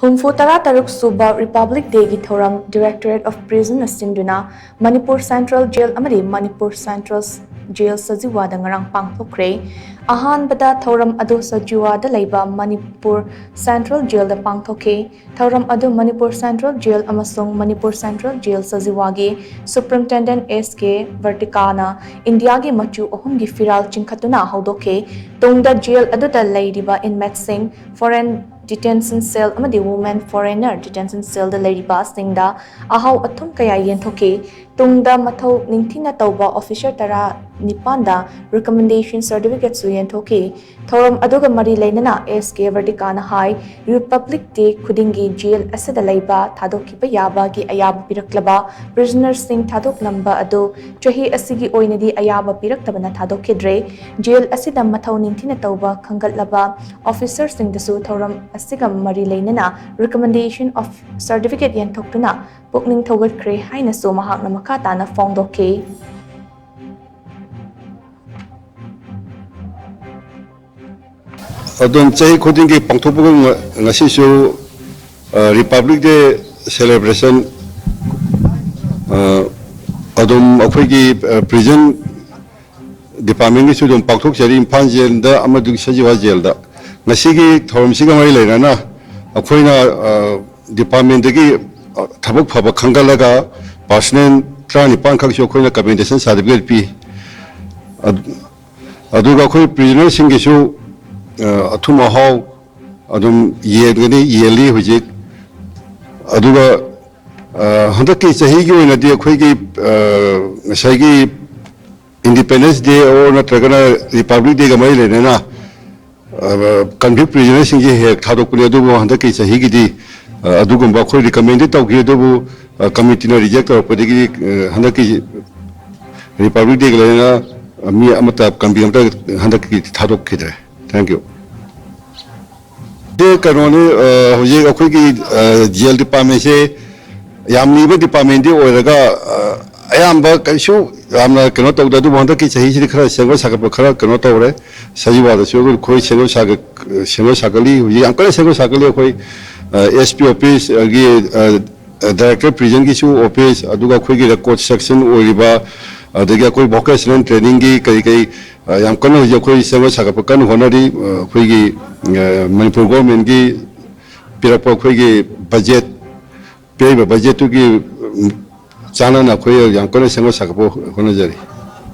Humfu Tara Taruk Suba Republic Day gi Thoram Directorate of Prison Asinduna Manipur Central Jail amadi Manipur Central Jail Sajiwa da ngarang pangthokre ahan bada thoram adu sajiwa da leiba Manipur Central Jail da pangthoke thoram adu Manipur Central Jail amasung Manipur Central Jail Sajiwa gi Superintendent SK Vertikana India gi machu ohum gi firal chinkhatuna haudoke tongda jail adu da leidiba inmate sing foreign detention cell amadi women foreigner detention cell da leiriba singda ahau athum kaya yenthoke tungda mathau ningthina tauba officer tara nipanda recommendation certificate su yenthoke thoram aduga mari leinana SK Vertikana High Republic Day khudingi jail asada leiba thadokiba yaba gi ayaba piraklaba prisoners sing thadok lamba adu chahi asigi oinadi ayaba piraktabana thadokidre jail asida mathau ningthina tauba khangatlaba officer sing dasu thoram asiga mari leinana recommendation of certificate yenthoktuna pukning thogatkre haina so mahakna makata na fongdoke Adon chahi khudingi pangthokpugam ngasi su Republic Day celebration adom akhoi prison department gi su dom pangthok chari Imphal jail da amadu Sajiwa jail da ngasi gi thorum siga mai leina na akhoina department gi thabak phaba khangalaga personnel trani pankhak su khoina commendation certificate pi aduga khoi prisoner singi su athuma hau adum yegani yeli hujik aduga handaki chahi gi oina di akhoi gi ngasai gi Independence Day or natragana Republic Day ga mai leina na convict prisoners singi he thadokuni adubu handaki chahi gi di adugumba khoi recommended tawgi adubu committee na reject tawpadi handaki Republic Day ga leina mi amata kambi amta handaki thadok khidre. Thank you. The Kanoni Hoje Akwiki jail department say Yamni department or I am back issue. I'm not cannot talk that one the kids he Sango Sakapakara cannot over Sajiwa the Sugar Koi Sango Sakali, Uncle Sango Sakali, SP office, director prison issue office, Aduga Kwiki the court section or Riba, the Gakoi vocational training Kai. Yang kena je koi sewa sakapakan honori koi gi Manipur government gi pirapo koi gi budget pay budget tu gi chana na koi yang kena sewa sakapo honori.